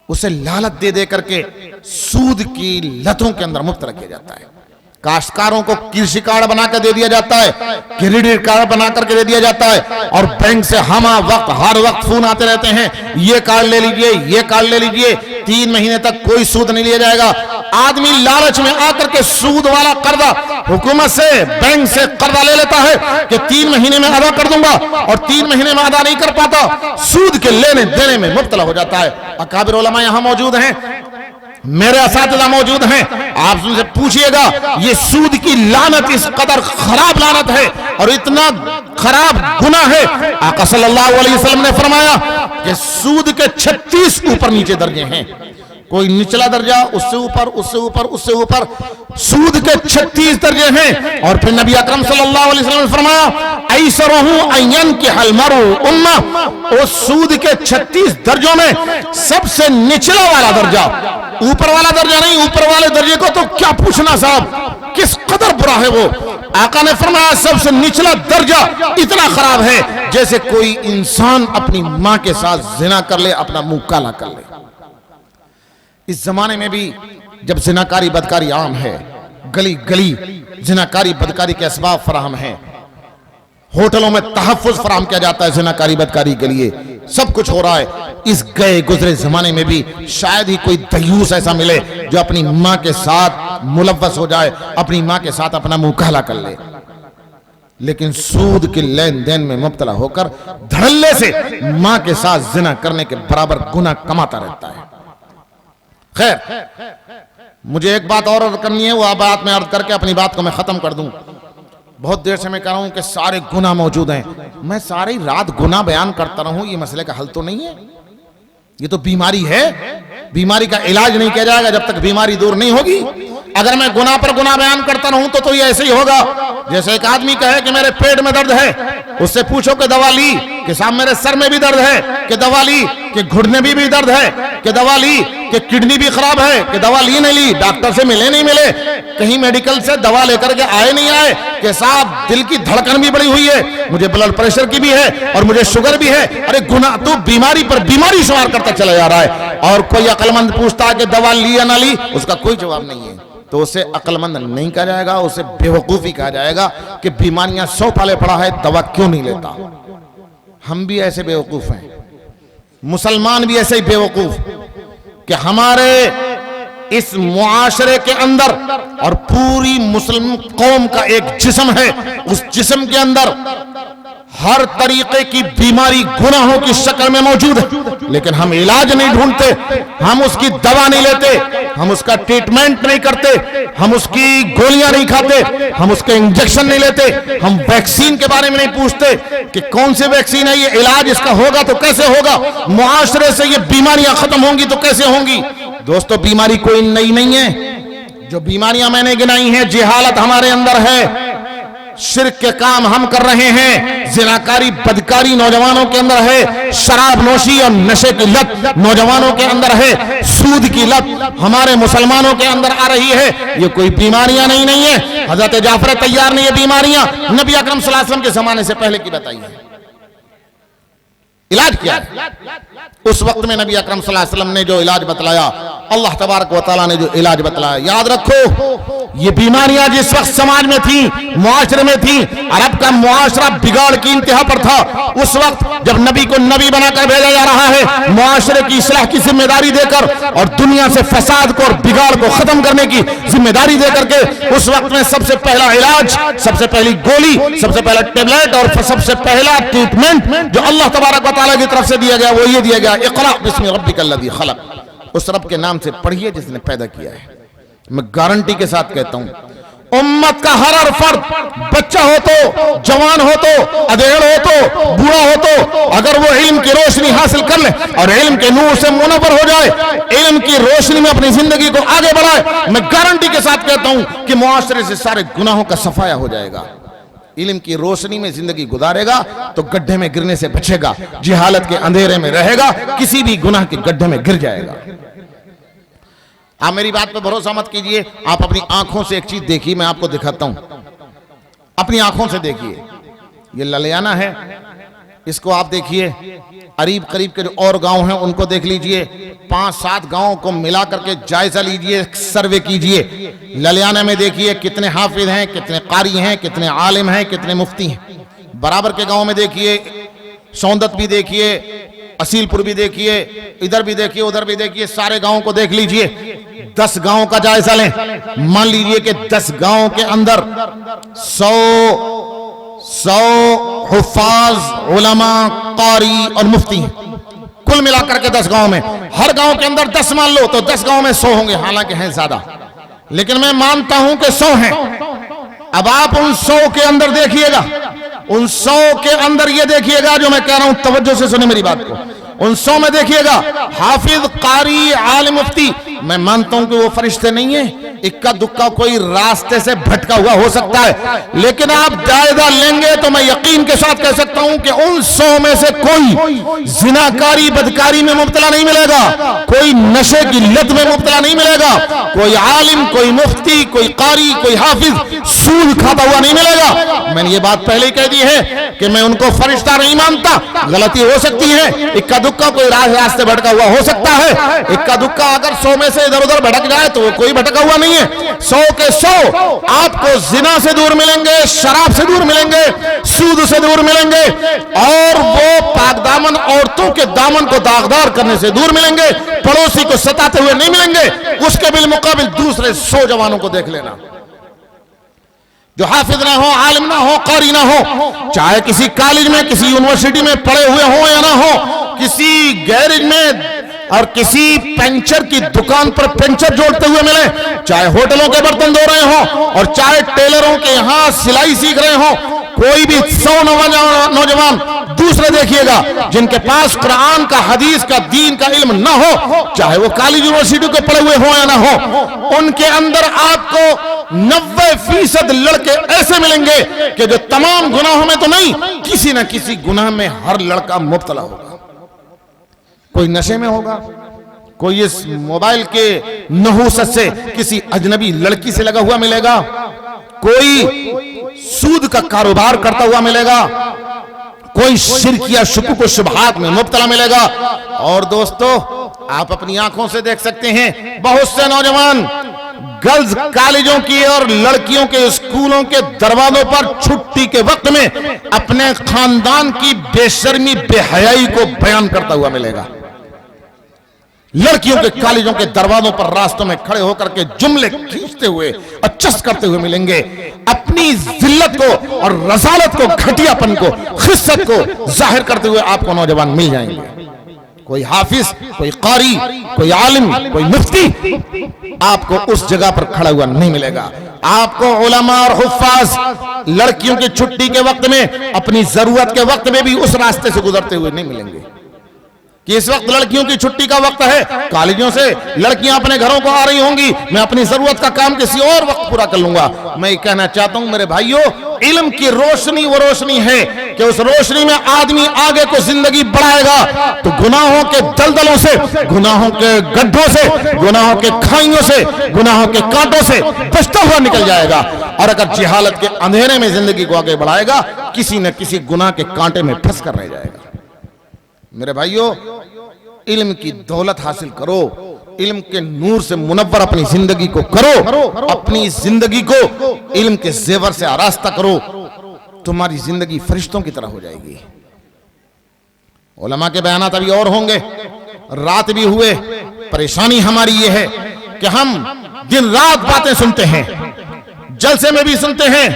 D: उसे लालच दे दे करके सूद की लतों के अंदर मुब्तला किया जाता है। काश्तकारों को कृषि कार्ड बनाकर दे दिया जाता है, क्रेडिट कार्ड बना करके दे दिया जाता है और बैंक से हर वक्त फोन आते रहते हैं, ये कार्ड ले लीजिए, ये कार्ड ले लीजिए, 3 महीने तक कोई सूद नहीं लिया जाएगा। आदमी लालच में आकर के सूद वाला कर्जा हुकूमत से, बैंक से कर्जा ले लेता है कि 3 महीने में अदा कर दूंगा और 3 महीने में अदा नहीं कर पाता, सूद के लेने देने में मुब्तला हो जाता है। अकाबिर उलमा यहां मौजूद हैं, मेरे असातिज़ा मौजूद हैं, आप उनसे पूछिएगा ये सूद की लानत इस कदर खराब लानत है और इतना खराब गुनाह है। आका सल्लल्लाहु अलैहि वसल्लम ने फरमाया कि सूद के 36 ऊपर नीचे दर्जे हैं, कोई निचला दर्जा, उससे ऊपर, उससे ऊपर, उससे ऊपर, सूद के 36 दर्जे हैं। और फिर नबी अकरम सल्लल्लाहु अलैहि वसल्लम ने फरमाया ऐसरहु अय्यन के हलमरु उम्मा, उस सूद के 36 दर्जों में सबसे निचला वाला दर्जा, ऊपर वाला दर्जा नहीं, ऊपर वाले दर्जे को तो क्या पूछना साहब, किस कदर बुरा है वो। आका ने फरमाया सबसे निचला दर्जा इतना खराब है जैसे कोई इंसान अपनी मां के साथ जिना कर ले, अपना मुंह काला कर ले। इस जमाने में भी जब जिनाकारी बदकारी आम है, गली गली जिनाकारी बदकारी के असबाब फराहम है, होटलों में तहफ्फुज फराहम किया जाता है जिनाकारी बदकारी के लिए, सब कुछ हो रहा है। इस गए गुजरे जमाने में भी शायद ही कोई दयूस ऐसा मिले जो अपनी मां के साथ मुलव्वस हो जाए, अपनी मां के साथ अपना मुंह काला कर ले, लेकिन सूद के लेन देन में मुब्तला होकर धड़ल्ले से मां के साथ जिना करने के बराबर गुनाह कमाता रहता है। खैर, मुझे एक बात और अर्ज करनी है, वो बात मैं अर्ज करके अपनी बात को मैं खत्म कर दूं। बहुत देर से मैं कह रहा हूं कि सारे गुनाह मौजूद हैं, मैं सारी रात गुनाह बयान करता रहूं, ये मसले का हल तो नहीं है। ये तो बीमारी है, बीमारी का इलाज नहीं किया जाएगा जब तक बीमारी दूर नहीं होगी। अगर मैं गुनाह पर गुनाह बयान करता रहूं तो ये ऐसे ही होगा जैसे एक आदमी कहे कि मेरे पेट में दर्द है, उससे पूछो कि दवा ली, कि साहब मेरे सर में भी दर्द है, कि दवा ली, कि घुटने में भी दर्द है, कि दवा ली, कि किडनी भी खराब है, कि दवा ली नहीं ली, डॉक्टर से मिले नहीं मिले, कहीं मेडिकल से दवा लेकर के आए नहीं आए, कि साहब दिल की धड़कन भी बढ़ी हुई है, मुझे ब्लड प्रेशर की भी है और मुझे शुगर भी है। अरे गुनाह तो बीमारी पर बीमारी शुमार करता चला जा रहा है, और कोई अक्लमंद पूछता है कि दवा ली या ना ली, उसका कोई जवाब नहीं है, तो उसे अक्लमंद नहीं कहा जाएगा, उसे बेवकूफी कहा जाएगा कि बीमारियां 100 पाले पड़ा है, दवा क्यों नहीं लेता। हम भी ऐसे बेवकूफ हैं, मुसलमान भी ऐसे ही बेवकूफ कि हमारे इस मुआशरे के अंदर और पूरी मुस्लिम कौम का एक जिस्म है, उस जिस्म के अंदर हर तरीके की बीमारी गुनाहों की शक्ल में मौजूद है, लेकिन हम इलाज नहीं ढूंढते, हम उसकी दवा नहीं लेते, हम उसका ट्रीटमेंट नहीं करते, हम उसकी गोलियां नहीं खाते, हम उसके इंजेक्शन नहीं लेते, हम वैक्सीन के बारे में नहीं पूछते कि कौन सी वैक्सीन है, ये इलाज इसका होगा तो कैसे होगा, मुआशरे से ये बीमारियां खत्म होंगी तो कैसे होंगी। दोस्तों, बीमारी कोई नई नहीं है, जो बीमारियां मैंने गिनाई हैं, जिहालत हमारे अंदर है, शिर्क के काम हम कर रहे हैं, जिनाकारी बदकारी नौजवानों के अंदर है, शराब नोशी और नशे की लत नौजवानों के अंदर है, सूद की लत हमारे मुसलमानों के अंदर आ रही है। ये कोई बीमारियां नहीं है, हजरत जाफर तैयार ने ये बीमारियां नबी अकरम सल्लल्लाहु अलैहि वसल्लम के जमाने से पहले की बताई है। इलाज क्या है? उस वक्त में नबी अकरम सल्लल्लाहु अलैहि वसल्लम ने जो इलाज बतलाया, अल्लाह तबारक व तआला ने जो इलाज बतलाया, याद रखो, ये बीमारियां जिस वक्त समाज में थी, मुआशरे में थी, अरब का मुआशरा बिगाड़ की इंतहा पर था, उस वक्त जब नबी को नबी बनाकर भेजा जा रहा है, मुआशरे की इस्लाह की जिम्मेदारी देकर और दुनिया से फसाद को और बिगाड़ को खत्म करने की जिम्मेदारी देकर के, उस वक्त में सबसे पहला इलाज, सबसे पहली गोली, सबसे पहला टेबलेट और सबसे पहला ट्रीटमेंट जो अल्लाह तबारक व तआला की तरफ से दिया गया, वो ये दिया गया, इक़रा बिस्मि रब्बिकल लज़ी खलक़, उस रब के नाम से पढ़िए जिसने पैदा किया है। मैं गारंटी के साथ कहता हूं, उम्मत का हर फर्द, बच्चा हो तो, जवान हो तो, अधेड़ हो तो, बूढ़ा हो तो, अगर वो इल्म की रोशनी हासिल कर ले और इल्म के नूर से मुनव्वर हो जाए, इल्म की रोशनी में अपनी जिंदगी को आगे बढ़ाए, मैं गारंटी के साथ कहता हूं कि मुआशरे से सारे गुनाहों का सफाया हो जाएगा। इल्म की रोशनी में जिंदगी गुजारेगा तो गड्ढे में गिरने से बचेगा, जिहालत के अंधेरे में रहेगा, किसी भी गुनाह के गड्ढे में गिर जाएगा। आप मेरी बात पे भरोसा मत कीजिए, आप अपनी आंखों से एक चीज देखिए, मैं आपको दिखाता हूं, अपनी आंखों से देखिए। ये ललियाना है, इसको आप देखिए, करीब करीब के जो और गांव हैं उनको देख लीजिए, 5-7 गांवों को मिला करके जायजा लीजिए, सर्वे कीजिए। ललियाना में देखिए कितने हाफिज हैं, कितने कारी हैं, कितने आलिम हैं, कितने मुफ्ती हैं। बराबर के गांव में देखिए, सौंदत भी देखिए, असीलपुर भी देखिए, इधर भी देखिए, उधर भी देखिए, सारे गांवों को देख लीजिए। 10 गांवों का जायजा लें, मान लीजिए कि 10 गांवों के अंदर 100 हुफ्फाज, उलमा, कारी और मुफ्ती हैं, कुल मिलाकर के 10 गांव में। हर गांव के अंदर 10 मान लो तो 10 गांव में 100 होंगे, हालांकि हैं ज्यादा, लेकिन मैं मानता हूं कि 100 हैं। अब आप उन 100 के अंदर देखिएगा, उन 100 के अंदर ये देखिएगा जो मैं कह रहा हूं, तवज्जो से सुने मेरी बात को, उन 100 में देखिएगा हाफिज, कारी, आलिम, मुफ्ती। मैं मानता हूं कि वो फरिश्ते नहीं है, इक्का दुक्का कोई रास्ते से भटका हुआ हो सकता है, लेकिन आप जायजा लेंगे तो मैं यकीन के साथ कह सकता हूं कि उन 100 में से कोई जिनाकारी बदकारी में मुब्तला नहीं मिलेगा, कोई नशे की लत में मुब्तला नहीं मिलेगा, कोई आलिम, कोई मुफ्ती, कोई कारी, कोई हाफिज सूद खाता हुआ नहीं मिलेगा। मैंने ये बात पहले ही कह दी है कि मैं उनको फरिश्ता नहीं मानता, गलती हो सकती है, इक्का दुक्का कोई रास्ते भटका हुआ हो सकता है। इक्का दुक्का अगर 100 में से इधर उधर भटक जाए तो वो कोई भटका हुआ नहीं है। 100 के 100 आपको जिना से दूर मिलेंगे, शराब से दूर मिलेंगे, सूद से दूर मिलेंगे, और वो पाकदामन औरतों के दामन को दागदार करने से दूर मिलेंगे, पड़ोसी को सताते हुए नहीं मिलेंगे। उसके बिलमुकाबिल दूसरे 100 जवानों को देख लेना जो हाफिज ना हो, आलिम ना हो, कारी ना हो, चाहे किसी कॉलेज में, किसी यूनिवर्सिटी में पढ़े हुए हो या ना हो, किसी गैरेज में और किसी पंचर की दुकान पर पंचर जोड़ते हुए मिले, चाहे होटलों के बर्तन धो रहे हो और चाहे टेलरों के यहां सिलाई सीख रहे हो, कोई भी 100 नौजवान दूसरे देखिएगा जिनके पास कुरान का, हदीस का, दीन का इल्म ना हो, चाहे वो कॉलेज यूनिवर्सिटी के पढ़े हुए हो या ना हो, उनके अंदर आपको 90% लड़के ऐसे मिलेंगे कि जो तमाम गुनाहों में तो नहीं, किसी ना किसी गुनाह में हर लड़का मुब्तला होगा। कोई नशे में होगा, कोई इस मोबाइल के नहूसत से किसी अजनबी लड़की से लगा हुआ मिलेगा, कोई सूद का कारोबार करता हुआ मिलेगा, कोई शिर्क या शुकुक व शुबहात में मुब्तला मिलेगा। और दोस्तों, आप अपनी आंखों से देख सकते हैं बहुत से नौजवान गर्ल्स कॉलेजों की और लड़कियों के स्कूलों के दरवाजों पर छुट्टी के वक्त में अपने खानदान की बेशर्मी, बेहयाई को बयान करता हुआ मिलेगा। लड़कियों के कॉलेजों के दरवाजों पर रास्तों में खड़े होकर के जुमले खींचते हुए और चस करते हुए मिलेंगे। अपनी जिल्लत को और रसालत को, घटियापन को, खिस्सत को जाहिर करते हुए आपको नौजवान मिल जाएंगे। कोई हाफिज, कोई कारी, कोई आलिम, कोई मुफ्ती आपको उस जगह पर खड़ा हुआ नहीं मिलेगा। आपको उलमा और हुफ्फाज लड़कियों की छुट्टी के वक्त में, अपनी जरूरत के वक्त में भी उस रास्ते से गुजरते हुए नहीं मिलेंगे कि इस वक्त लड़कियों की छुट्टी का वक्त है, कॉलेजों से लड़कियां अपने घरों को आ रही होंगी, मैं अपनी जरूरत का काम किसी और वक्त पूरा कर लूंगा। मैं कहना चाहता हूं मेरे भाइयों, इल्म की रोशनी वो रोशनी है कि उस रोशनी में आदमी आगे को जिंदगी बढ़ाएगा तो गुनाहों के दलदलों से, गुनाहों के गड्ढों से, गुनाहों के खाइयों से, गुनाहों के कांटों से बचता हुआ निकल जाएगा। और अगर जिहालत के अंधेरे में जिंदगी को आगे बढ़ाएगा, किसी न किसी गुनाह के कांटे में फंस कर रह जाएगा। मेरे भाइयों, इल्म की दौलत हासिल करो, इल्म के नूर से मुनव्वर अपनी जिंदगी को करो, अपनी जिंदगी को इल्म के जेवर से आरास्ता करो, तुम्हारी जिंदगी फरिश्तों की तरह हो जाएगी। उलमा के बयानात अभी और होंगे, रात भी हुए। परेशानी हमारी ये है कि हम दिन रात बातें सुनते हैं, जलसे में भी सुनते हैं,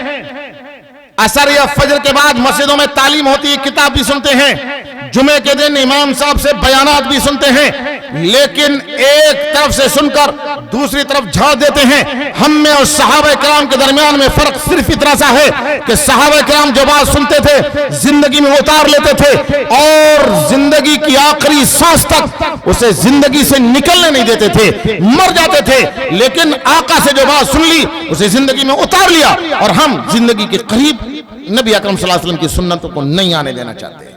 D: असर या फजर के बाद मस्जिदों में तालीम होती है, किताब भी सुनते हैं, जुमे के दिन इमाम साहब से बयानात भी सुनते हैं, लेकिन एक तरफ से सुनकर दूसरी तरफ झाड़ देते हैं। हम में और सहाबा किराम के दरमियान में फर्क सिर्फ इतना सा है कि सहाबा किराम जो बात सुनते थे जिंदगी में उतार लेते थे और जिंदगी की आखिरी सांस तक उसे जिंदगी से निकलने नहीं देते थे, मर जाते थे, लेकिन आका से जो बात सुन ली उसे जिंदगी में उतार लिया। और हम जिंदगी के करीब नबी अकरम सल्लल्लाहु अलैहि वसल्लम की सुन्नतों को नहीं आने देना चाहते।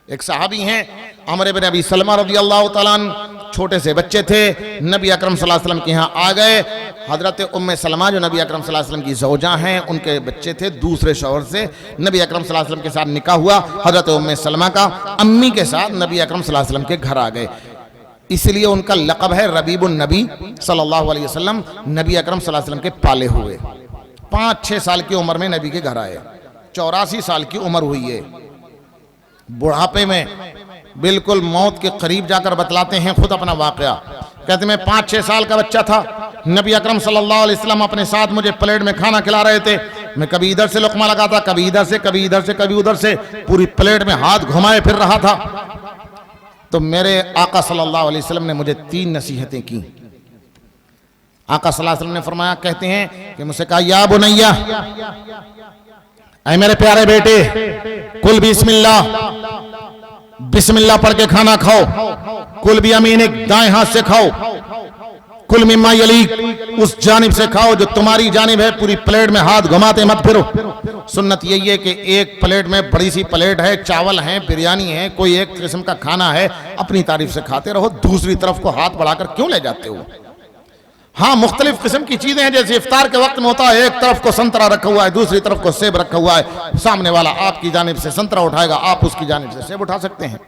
D: एक सहाबी हैं अमर इब्न अबी सलमा रज़ियल्लाहु ताला अन्हु, छोटे से बच्चे थे, नबी अकरम सल्लल्लाहु अलैहि वसल्लम के यहाँ आ गए। हजरत उम्मे सलमा जो नबी अकरम सल्लल्लाहु अलैहि वसल्लम की ज़ौजा हैं, उनके बच्चे थे, दूसरे शौहर से नबी अकरम सल्लल्लाहु अलैहि वसल्लम के साथ निकाह हुआ। हजरत उम्मे सलमा का अम्मी के साथ नबी अकरम सल्लल्लाहु अलैहि वसल्लम के घर आ गए, इसलिए उनका लक़ब है रबीबुन नबी सल्लल्लाहु अलैहि वसल्लम। नबी अकरम सल्लल्लाहु अलैहि वसल्लम के पाले हुए, 5-6 साल की उम्र में नबी के घर आए, 84 साल की उम्र हुई है। बुढ़ापे में बिल्कुल मौत के करीब जाकर बतलाते हैं खुद अपना वाकया। कहते मैं 5-6 साल का बच्चा था, नबी अकरम सल्लल्लाहु अलैहि वसल्लम अपने साथ मुझे प्लेट में खाना खिला रहे थे। मैं कभी इधर से लुक़मा लगाता, कभी इधर से, कभी इधर से, कभी उधर से, पूरी प्लेट में हाथ घुमाए फिर रहा था। तो मेरे आका सल्लल्लाहु अलैहि वसल्लम ने मुझे 3 नसीहतें की। आका सल्लल्लाहु अलैहि वसल्लम ने फरमाया, कहते हैं कि मुझसे कहा, या बुनैया, ऐ मेरे प्यारे बेटे, कुल बिस्मिल्लाह, बिस्मिल्लाह पढ़ के खाना खाओ, कुल भी अमीन, एक दाएं हाथ से खाओ, कुल मिम्मा यलीक, उस जानिब से खाओ जो तुम्हारी जानिब है। पूरी प्लेट में हाथ घुमाते मत फिरो। सुन्नत यही है कि एक प्लेट में, बड़ी सी प्लेट है, चावल है, बिरयानी है, कोई एक किस्म का खाना है, अपनी तारीफ से खाते रहो, दूसरी तरफ को हाथ बढ़ाकर क्यों ले जाते हो? हाँ, मुख्तलिफ किस्म की चीजें हैं, जैसे इफ्तार के वक्त में होता है, एक तरफ को संतरा रखा हुआ है, दूसरी तरफ को सेब रखा हुआ है, सामने वाला आपकी जानिब से संतरा उठाएगा, आप उसकी जानिब से सेब उठा सकते हैं।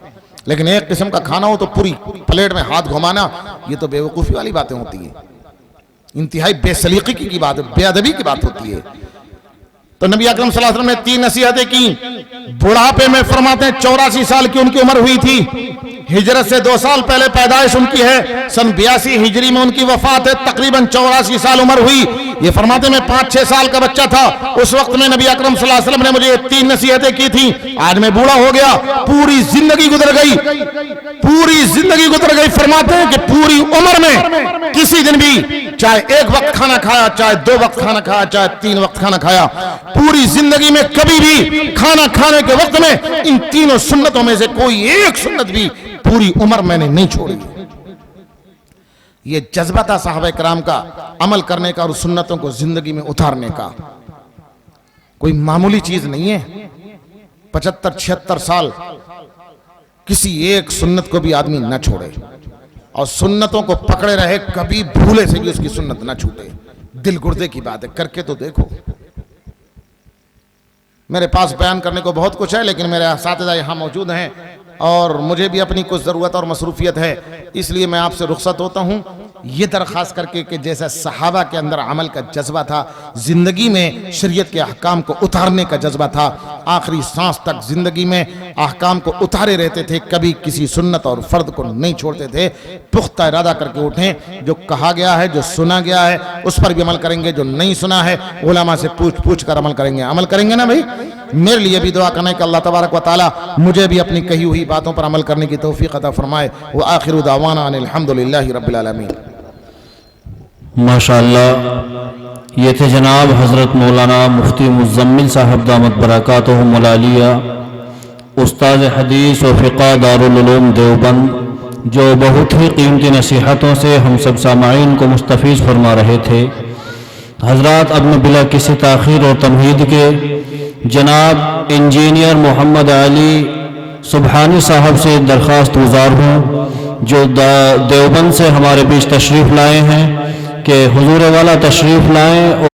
D: लेकिन एक किस्म का खाना हो तो पूरी प्लेट में हाथ घुमाना, ये तो बेवकूफ़ी वाली बातें होती है, इंतहाई बेसलीकी की बात, बेअदबी की बात होती है। तो नबी अकरम सल्लल्लाहु अलैहि वसल्लम ने 3 नसीहतें की। बुढ़ापे में फरमाते हैं 84 साल की उनकी उम्र हुई थी, हिजरत से 2 साल पहले पैदाइश उनकी है, सन 82 हिजरी में उनकी वफात है, तकरीबन 84 साल उम्र हुई। ये फरमाते मैं 5-6 साल का बच्चा था, उस वक्त में नबी अकरम सल्लल्लाहु अलैहि वसल्लम ने मुझे 3 नसीहतें की थी। आज मैं बूढ़ा हो गया, पूरी जिंदगी गुजर गई, पूरी जिंदगी गुजर गई। फरमाते हैं कि पूरी उम्र में किसी दिन भी चाहे 1 वक्त खाना खाया, चाहे 2 वक्त खाना खाया, चाहे 3 वक्त खाना खाया, पूरी जिंदगी में कभी भी खाना खाने के वक्त में इन तीनों सुन्नतों में से कोई एक सुन्नत भी पूरी उम्र मैंने नहीं छोड़ी। ये जज्बा था साहबे कराम का, अमल करने का और सुन्नतों को जिंदगी में उतारने का। कोई मामूली चीज नहीं है। 75-76 साल किसी एक सुन्नत को भी आदमी न छोड़े और सुन्नतों को पकड़े रहे, कभी भूले से भी उसकी सुन्नत न छूटे। दिल गुर्दे की बात है, करके तो देखो। मेरे पास बयान करने को बहुत कुछ है, लेकिन मेरे साथीदार यहाँ मौजूद हैं और मुझे भी अपनी कुछ ज़रूरत और मसरूफियत है, इसलिए मैं आपसे रुखसत होता हूँ। ये दरख्वास्त करके कि जैसा सहाबा के अंदर अमल का जज्बा था, ज़िंदगी में शरीयत के अहकाम को उतारने का जज्बा था, आखिरी सांस तक ज़िंदगी में अहकाम को उतारे रहते थे, कभी किसी सुन्नत और फ़र्द को नहीं छोड़ते थे। पुख्ता इरादा करके उठें, जो कहा गया है, जो सुना गया है, उस पर भी अमल करेंगे, जो नहीं सुना है उलमा से पूछ पूछ कर अमल करेंगे। अमल करेंगे ना भाई? मेरे लिए भी दुआ करने का अल्लाह तबारक व तआला मुझे भी अपनी कही हुई बातों पर अमल करने की तौफीक अता फरमाए। व आखिरु दावाना अनिल हम्दुलिल्लाहि रब्बिल आलमीन।
C: माशाअल्लाह, ये थे जनाब हज़रत मौलाना मुफ्ती मुज़म्मिल साहब दामत बरकातुहुम मौलालिया, उस्ताद हदीस व फ़िक़ह दारुल उलूम देवबंद, जो बहुत ही कीमती नसीहतों से हम सब सामाईन को मुस्तफ़ीज़ फरमा रहे थे। हज़रात, अब मैं बिला किसी ताख़ीर और तमहीद के जनाब इंजीनियर मोहम्मद अली सुबहानी साहब से दरख्वास्त गुजार हूँ, जो देवबंद से हमारे बीच तशरीफ़ लाए हैं, कि हुजूर वाला तशरीफ़ लाएँ